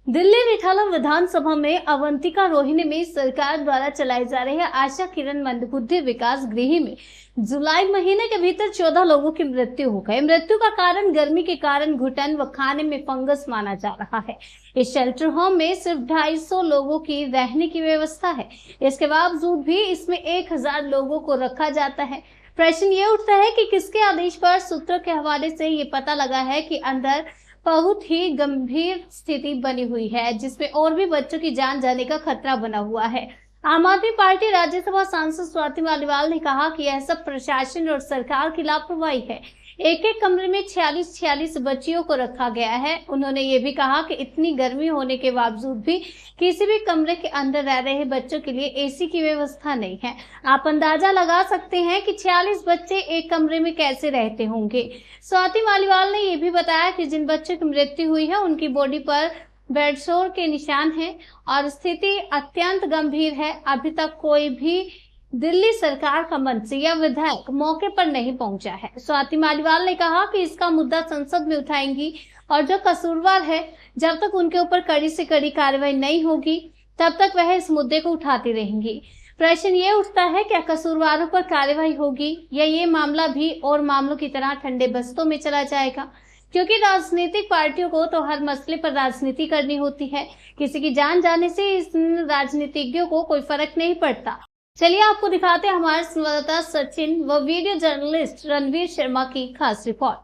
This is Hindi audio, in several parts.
दिल्ली रिठाला विधानसभा में अवंतिका रोहिणी में सरकार द्वारा चलाई जा रही आशा किरण मंदबुद्धि विकास गृह में जुलाई महीने के भीतर 14 लोगों की मृत्यु हो गई। मृत्यु का कारण गर्मी के कारण घुटन व खाने में फंगस माना जा रहा है। इस शेल्टर होम में सिर्फ 250 लोगों की रहने की व्यवस्था है। इसके बावजूद भी इसमें 1000 लोगों को रखा जाता है। प्रश्न ये उठता है कि किसके आदेश पर। सूत्रों के हवाले से ये पता लगा है कि अंदर बहुत ही गंभीर स्थिति बनी हुई है, जिसमें और भी बच्चों की जान जाने का खतरा बना हुआ है। आम आदमी पार्टी राज्यसभा सांसद स्वाति मालीवाल ने कहा कि यह सब प्रशासन और सरकार की लापरवाही है। एक एक कमरे में 46 बच्चियों को रखा गया है। उन्होंने ये भी कहा कि इतनी गर्मी होने के बावजूद भी किसी भी कमरे के अंदर रह रहे बच्चों के लिए एसी की व्यवस्था नहीं है। आप अंदाजा लगा सकते हैं कि 46 बच्चे एक कमरे में कैसे रहते होंगे। स्वाति मालीवाल ने यह भी बताया कि जिन बच्चों की मृत्यु हुई है उनकी बॉडी पर बेडसोर के निशान हैं और स्थिति अत्यंत गंभीर है। अभी तक कोई भी दिल्ली सरकार का मंत्री या विधायक मौके पर नहीं पहुंचा है। स्वाति मालीवाल ने कहा कि इसका मुद्दा संसद में उठाएंगी और जो कसूरवार है, जब तक उनके ऊपर कड़ी से कड़ी कार्रवाई नहीं होगी तब तक वह इस मुद्दे को उठाती रहेंगी। प्रश्न ये उठता है, क्या कसूरवारों पर कार्रवाई होगी या ये मामला भी और मामलों की तरह ठंडे बस्तों में चला जाएगा? क्योंकि राजनीतिक पार्टियों को तो हर मसले पर राजनीति करनी होती है। किसी की जान जाने से इस राजनीतिज्ञों को कोई फर्क नहीं पड़ता। चलिए आपको दिखाते हैं हमारे संवाददाता सचिन व वीडियो जर्नलिस्ट रणवीर शर्मा की खास रिपोर्ट।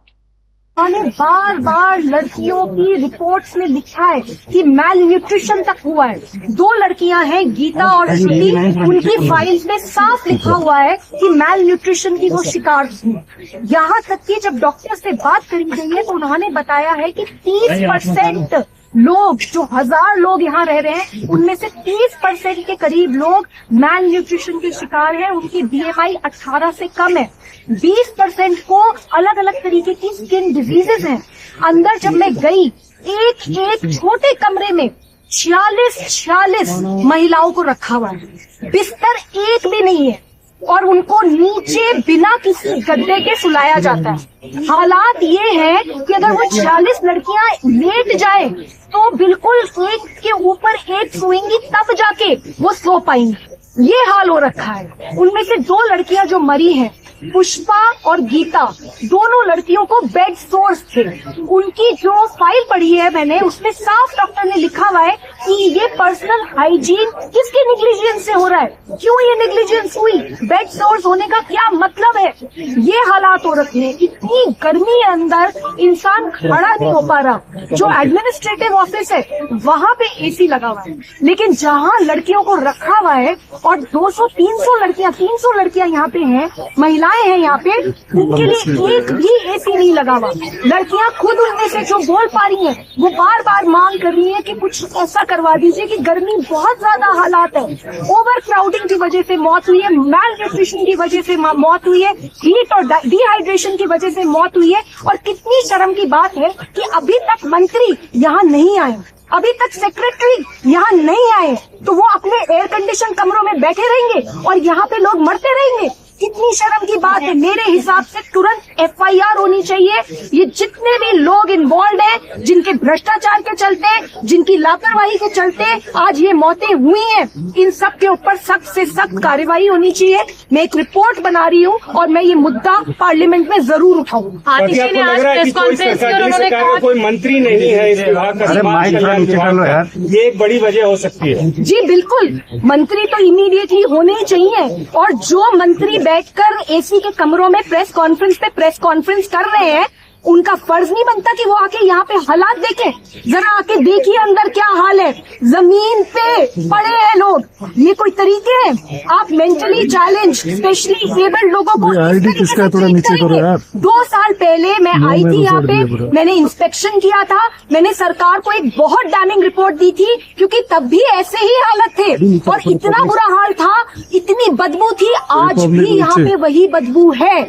उन्होंने बार बार लड़कियों की रिपोर्ट्स में लिखा है कि मैल न्यूट्रिशन तक हुआ है। 2 लड़कियां हैं, गीता और श्रुति, उनकी फाइल्स में साफ लिखा हुआ है कि मैल न्यूट्रिशन की वो शिकार थी। यहाँ तक कि जब डॉक्टर से बात करी गई है तो उन्होंने बताया है कि 30% लोग, जो 1000 लोग यहाँ रह रहे हैं, उनमें से 30% के करीब लोग मैल न्यूट्रिशन के शिकार हैं। उनकी BMI 18 से कम है। 20% को अलग अलग तरीके की स्किन डिजीजेस हैं। अंदर जब मैं गई, एक छोटे कमरे में 46 महिलाओं को रखा हुआ है। बिस्तर एक भी नहीं है और उनको नीचे बिना किसी गद्दे के सुलाया जाता है। हालात ये है कि अगर वो 46 लड़कियां लेट जाए तो बिल्कुल एक के ऊपर एक सोएंगी, तब जाके वो सो पाएंगी। ये हाल हो रखा है। उनमें से 2 लड़कियां जो मरी हैं, पुष्पा और गीता, दोनों लड़कियों को बेड सोर्स थे। उनकी जो फाइल पढ़ी है मैंने, उसमें साफ डॉक्टर ने लिखा हुआ है कि ये पर्सनल हाइजीन किसके नेग्लिजेंस से हो रहा है, क्यों ये नेग्लिजेंस हुई, बेड सोर्स होने का क्या मतलब है। ये हालात हो रखे हैं। इतनी गर्मी है, अंदर इंसान खड़ा नहीं हो पा रहा। जो एडमिनिस्ट्रेटिव ऑफिस है वहाँ पे AC लगा हुआ है, लेकिन जहाँ लड़कियों को रखा हुआ है और 200-300 लड़कियां 300 लड़कियां यहाँ पे हैं, महिला हैं यहाँ पे, उनके लिए एक भी AC नहीं लगा हुआ। लड़कियां खुद उनमें से जो बोल पा रही हैं, वो बार बार मांग कर रही हैं कि कुछ ऐसा करवा दीजिए कि गर्मी बहुत ज्यादा हालात है। ओवर क्राउडिंग की वजह से मौत हुई है, मैल न्यूट्रिशन की वजह से मौत हुई है, हीट और डिहाइड्रेशन की वजह से मौत हुई है। और कितनी शर्म की बात है कि अभी तक मंत्री यहाँ नहीं आए, अभी तक सेक्रेटरी यहाँ नहीं आए, तो वो अपने एयर कंडीशन कमरों में बैठे रहेंगे और यहाँ पे लोग मरते रहेंगे। कितनी शर्म की बात है। मेरे हिसाब से तुरंत FIR होनी चाहिए। ये जितने भी लोग इन्वॉल्व हैं, जिनके भ्रष्टाचार के चलते, जिनकी लापरवाही के चलते आज ये मौतें हुई हैं, इन सब के ऊपर सख्त से सख्त कार्रवाई होनी चाहिए। मैं एक रिपोर्ट बना रही हूँ और मैं ये मुद्दा पार्लियामेंट में जरूर उठाऊंगा। कोई मंत्री नहीं है इस विभाग का, ये एक बड़ी वजह हो सकती है। जी बिल्कुल, मंत्री तो इमीडिएटली होने ही चाहिए। और जो मंत्री बैठकर AC के कमरों में प्रेस कॉन्फ्रेंस कर रहे हैं, उनका फर्ज नहीं बनता कि वो आके यहाँ पे हालात देखें। जरा आके देखिए अंदर क्या हाल है। जमीन पे पड़े हैं लोग। ये कोई तरीके हैं? आप मेंटली चैलेंज, स्पेशली एबल्ड लोगों को थोड़ा नीचे करो यार। 2 साल पहले मैं आई थी यहाँ पे, मैंने इंस्पेक्शन किया था। मैंने सरकार को एक बहुत डैमिंग रिपोर्ट दी थी, क्योंकि तब भी ऐसे ही हालत थे और इतना बुरा हाल था, इतनी बदबू थी। आज भी यहाँ पे वही बदबू है।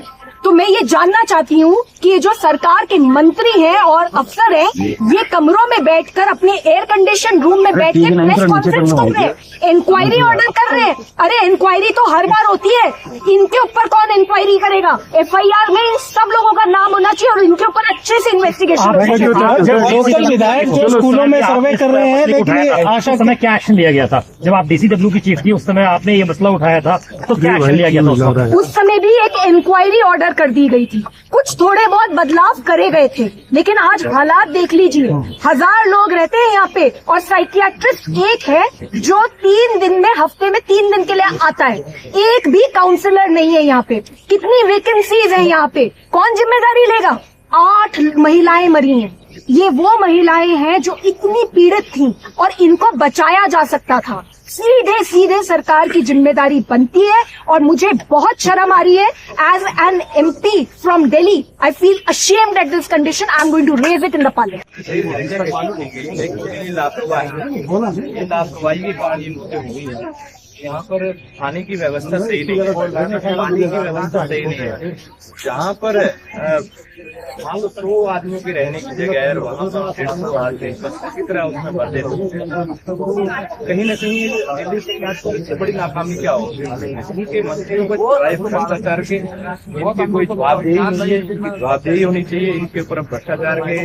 तो मैं ये जानना चाहती हूँ कि ये जो सरकार के मंत्री हैं और अफसर हैं, ये कमरों में बैठकर अपने एयर कंडीशन रूम में बैठ के प्रेस कॉन्फ्रेंस कर रहे हैं, इंक्वायरी ऑर्डर कर रहे हैं। अरे इंक्वायरी तो हर बार होती है, इनके ऊपर कौन इंक्वायरी करेगा? FIR में इन सब लोगों का नाम होना चाहिए और इनके ऊपर अच्छे से इन्वेस्टिगेशन। लोकल विधायक जो स्कूलों में सर्वे कर रहे हैं, देखिए आशा समय क्या एक्शन लिया गया था? जब आप DCW की चीफ थी उस समय आपने ये मसला उठाया था, तो क्या एक्शन लिया गया था? उस समय भी एक इंक्वायरी ऑर्डर कर दी गई थी, कुछ थोड़े बहुत बदलाव करे गए थे, लेकिन आज हालात देख लीजिए। 1000 लोग रहते हैं यहाँ पे और साइकियाट्रिस्ट एक है जो 3 दिन में, हफ्ते में 3 दिन के लिए आता है। एक भी काउंसलर नहीं है यहाँ पे। कितनी वैकेंसीज है यहाँ पे, कौन जिम्मेदारी लेगा? 8 महिलाएं मरी हैं। ये वो महिलाएं हैं जो इतनी पीड़ित थीं और इनको बचाया जा सकता था। सीधे सीधे सरकार की जिम्मेदारी बनती है और मुझे बहुत शर्म आ रही है। As an MP from Delhi, I feel ashamed at this condition. I am going to raise it in the parliament. यहाँ पर खाने की व्यवस्था सही नहीं है, पानी की व्यवस्था सही नहीं है। जहाँ पर 100 आदमियों की रहने की जगह है, वहाँ पर की तरह उसमें भर देते। कहीं न कहीं दिल्ली सरकार की सबसे बड़ी नाकामी क्या होगी? इनके मंत्रियों को भ्रष्टाचार के, इनके कोई जवाबदेही नहीं है, इनकी जवाबदेही होनी चाहिए। इनके ऊपर भ्रष्टाचार के,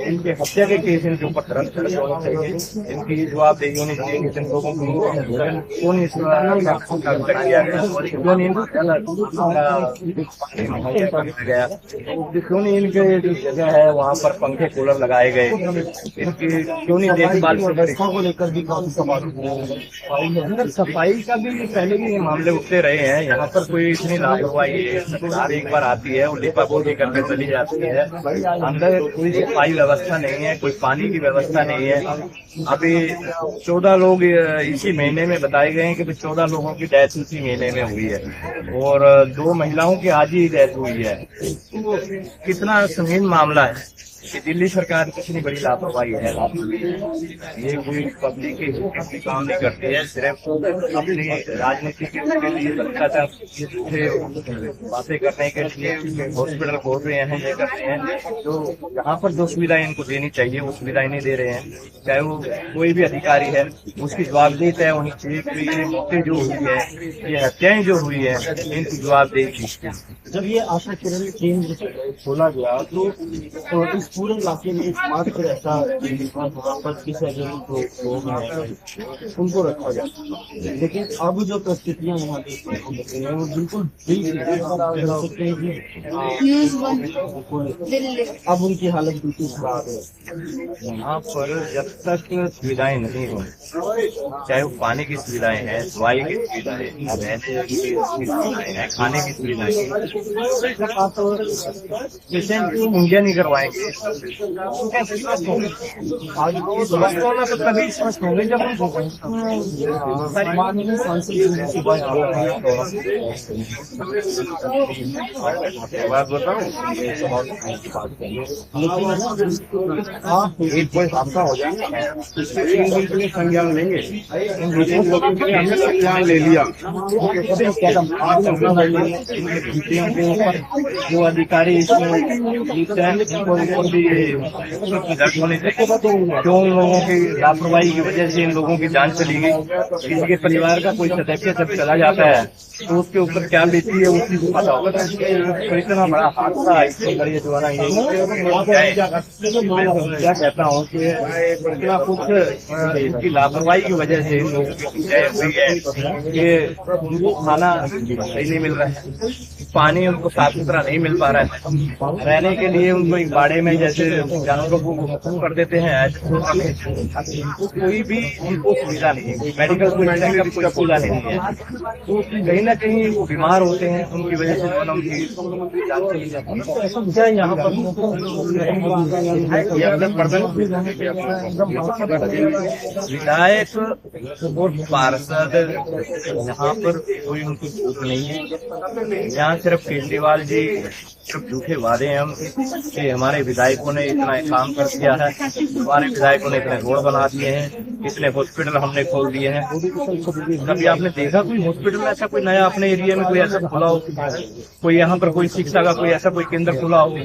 इनके हत्या के केस इनके ऊपर तुरंत होना चाहिए। इनकी जवाबदेही होनी चाहिए। जिन लोगों को कौन क्यों नहीं इनके जो जगह है वहाँ पर पंखे कूलर लगाए गए? इनकी क्यों नहीं देखभाल को लेकर भी सफाई का भी पहले भी मामले उठते रहे हैं। यहाँ पर कोई इतनी लापरवाही है, सरकार एक बार आती है वो लिपापोती करके चली जाती है। अंदर कोई सफाई व्यवस्था नहीं है, कोई पानी की व्यवस्था नहीं है। अभी 14 लोग इसी महीने में बताए गए हैं कि 14 लोगों की डेथ इसी महीने में हुई है और 2 महिलाओं की आज ही डेथ हुई है। तो कितना संगीन मामला है कि दिल्ली सरकार कितनी बड़ी लापरवाही है। ये कोई पब्लिक के हित में काम नहीं करती है, सिर्फ अपनी राजनीति के लिए भ्रष्टाचार बातें करने के लिए हॉस्पिटल खोल रहे हैं, ये करते हैं। जो यहाँ पर जो सुविधाएं इनको देनी चाहिए वो सुविधाएं नहीं दे रहे हैं। चाहे वो कोई भी अधिकारी है, उसकी जवाबदेही तय होनी चाहिए कि ये मौतें जो हुई है, ये हत्याएं जो हुई है, इनकी जवाबदेही। जब ये आशा किरण केंद्र खोला गया तो इस पूरे इलाके में एकमात्र ऐसा वहाँ पर किसी लोग हैं उनको रखा गया, लेकिन अब जो परिस्थितियाँ यहाँ देखने को मिल रही हैं वो बिल्कुल अब उनकी हालत बिल्कुल खराब है। यहाँ पर जब तक सुविधाएं नहीं हो, चाहे वो पानी की सुविधाएं हैं, दवाई की सुविधाएं, रहने की सुविधाएं हैं, खाने की सुविधाएं, पेशेंट को मुहैया नहीं करवाएंगे। आज तो तभी स्वस्थ होंगे जब बात बताऊं, एक कोई हादसा हो जाए संज्ञान लेंगे। इन लोगों के हमने संज्ञान ले लिया। जो अधिकारी जो उन लोगों की लापरवाही की वजह से इन लोगों की जान चली गई। किसी के परिवार का कोई सदस्य सब चला जाता है तो उसके ऊपर क्या बीती है उसकी पता होगा। तो इतना बड़ा हादसा इसके अंदर ये जो है ना, क्या कहता हूँ कि इतना कुछ इसकी लापरवाही की वजह से इन लोगों की हुई है कि उनको खाना सही नहीं मिल रहा है, पानी उनको साफ सुथरा नहीं मिल पा रहा है, रहने के लिए उनको एक बाड़े में जैसे जानवरों को कर देते हैं, कोई भी उनको सुविधा नहीं है, मेडिकल सुविधा का कोई सुविधा नहीं है। तो कहीं ना कहीं वो बीमार होते हैं, उनकी वजह से उनकी जान चली जाती है। यहाँ पर विधायक और पार्षद यहाँ पर कोई उनकी भूख नहीं है। यहाँ सिर्फ केजरीवाल जी सिर्फ झूठे वादे हैं कि हमारे विधायक विधायकों ने इतना काम कर दिया है, हमारे विधायकों ने इतने रोड बना दिए हैं, इतने हॉस्पिटल हमने खोल दिए हैं। कभी आपने देखा कोई हॉस्पिटल ऐसा कोई नया अपने एरिया में कोई ऐसा खुला हो, कोई यहाँ पर कोई शिक्षा का कोई ऐसा कोई केंद्र खुला हो?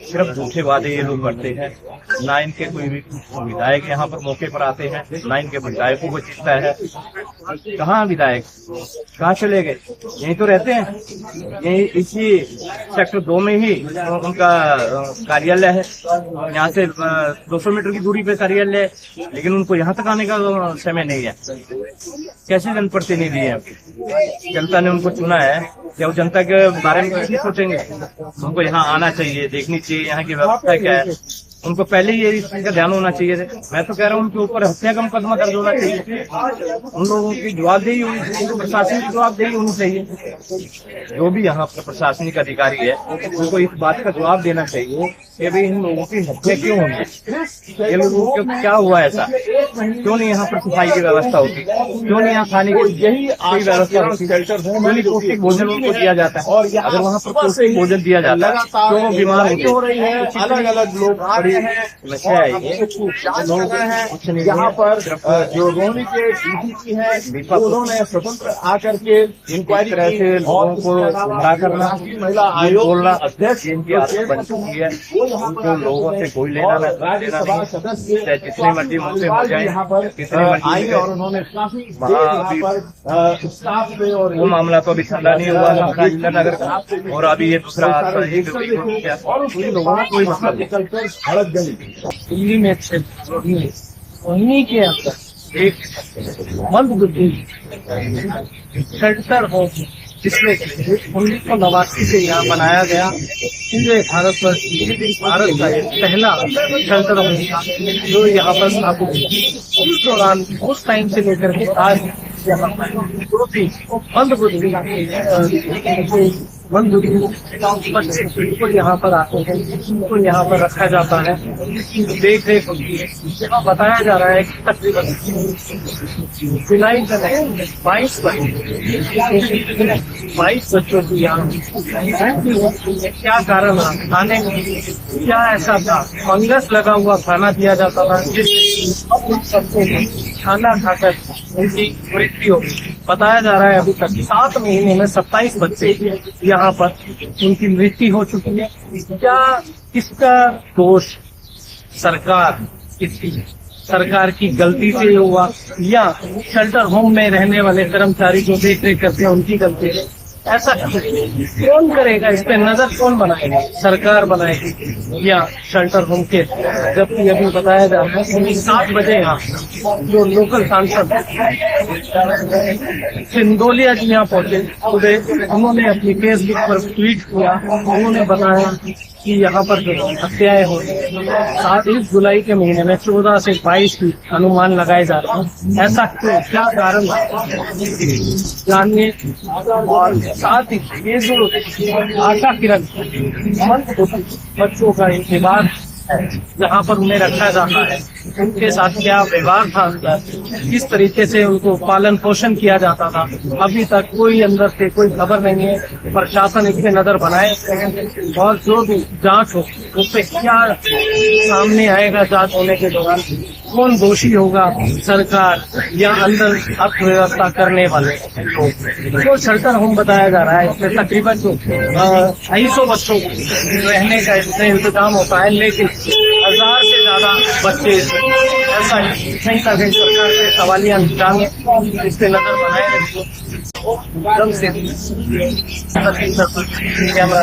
सिर्फ झूठे वादे ये लोग करते हैं। ना इनके कोई भी विधायक यहाँ पर मौके पर आते हैं, ना इनके विधायकों को चिंता है। कहाँ विधायक, कहाँ चले गए? यहीं तो रहते हैं, यही इसी सेक्टर 2 में ही उनका कार्यालय है। यहाँ से 200 मीटर की दूरी पे कार्यालय है, लेकिन उनको यहाँ तक आने का समय नहीं है। कैसे जनप्रतिनिधि है? जनता ने उनको चुना है, क्या वो जनता के बारे में कुछ नहीं सोचेंगे? उनको यहाँ आना चाहिए, देखनी चाहिए यहाँ की व्यवस्था क्या है। उनको पहले ही इस चीज का ध्यान होना चाहिए। मैं तो कह रहा हूँ उनके ऊपर हत्या का मुकदमा दर्ज होना चाहिए। उन लोगों की जवाबदेही, उनको प्रशासन की जवाबदेही होनी चाहिए। जो भी यहाँ पर प्रशासनिक अधिकारी है उनको इस बात का जवाब देना चाहिए कि भाई इन लोगों की हत्या क्यों हुई, ये लोगों को क्या हुआ, ऐसा क्यों नहीं यहाँ पर सफाई की व्यवस्था होती, क्यों नहीं यहाँ खाने की यही कोई व्यवस्था होती, क्यों नहीं पौष्टिक भोजन उनको दिया जाता है? और अगर वहाँ पर पौष्टिक भोजन दिया जाता है तो वो बीमार हो रही है। अलग अलग लोग समस्या है ये। यहाँ पर जो रोहनी के डीजीपी है उन्होंने स्वतंत्र आकर के इंक्वायरी तरह से लोगों को गुमराह करना, महिला आयोग बोलना, अध्यक्ष इनकी आदत बन चुकी है। उनको लोगों से कोई लेना नहीं, चाहे जितने मर्जी मुझसे हो जाए, कितने मर्जी। और उन्होंने काफी स्टाफ पे, और वो मामला तो अभी ठंडा नहीं हुआ नगर का, और अभी ये दूसरा लोगों ने कोई मतलब निकलकर सड़क गली दिल्ली में उन्हीं के अंदर एक मंदबुद्धि शेल्टर हो, जिसमें 1989 से यहाँ बनाया गया। पूरे भारत का एक पहला शेल्टर होगा जो यहाँ पर स्थापित। उस दौरान उस टाइम से लेकर के आज यहाँ बच्चे यहाँ पर आते हैं, उनको यहाँ पर रखा जाता है, देख रेख होती है। यहाँ बताया जा रहा है कि तकरीबन जुलाई का 22 बच्चों की यहाँ क्या कारण खाने में क्या ऐसा था, फंगस लगा हुआ खाना दिया जाता था जिससे खाना खाकर उनकी मृत्यु हो। बताया जा रहा है अभी तक 7 महीने में 27 बच्चे यहाँ पर उनकी मृत्यु हो चुकी है। क्या इसका दोष सरकार की गलती से हुआ या शेल्टर होम में रहने वाले कर्मचारी जो देख रेख करते हैं उनकी गलती है? ऐसा कौन करेगा? इस पे नजर कौन बनाएगा? सरकार बनाएगी या शेल्टर होम के? जबकि अभी बताया जा रहा है 7 बजे यहाँ जो लोकल सांसद सिंदोलिया जी यहाँ पहुंचे सुबह, उन्होंने अपनी फेसबुक पर ट्वीट किया, उन्होंने बताया कि यहाँ पर जो हत्याएं हो 7 जुलाई के महीने में 14 से 22 की अनुमान लगाए जा रहे हैं। ऐसा क्यों, क्या कारण जानने, और साथ ही ये जो आशा किरण बच्चों का इंतजार जहाँ पर उन्हें रखा जाता है, उनके साथ क्या व्यवहार था, किस तरीके से उनको पालन पोषण किया जाता था, अभी तक कोई अंदर से कोई खबर नहीं है। प्रशासन इस पे नजर बनाए और जो भी जांच हो उस पे क्या सामने आएगा, जांच होने के दौरान कौन दोषी होगा, सरकार या अंदर अर्थव्यवस्था करने वाले लोग। जो शेल्टर होम बताया जा रहा है इसमें तकरीबन 250 बच्चों को रहने का इसमें इंतजाम होता है, लेकिन 1000 से ज्यादा बच्चे ऐसा नहीं था। सरकार से सवालिया निशान इस पे नजर बनाए एकदम से कैमरा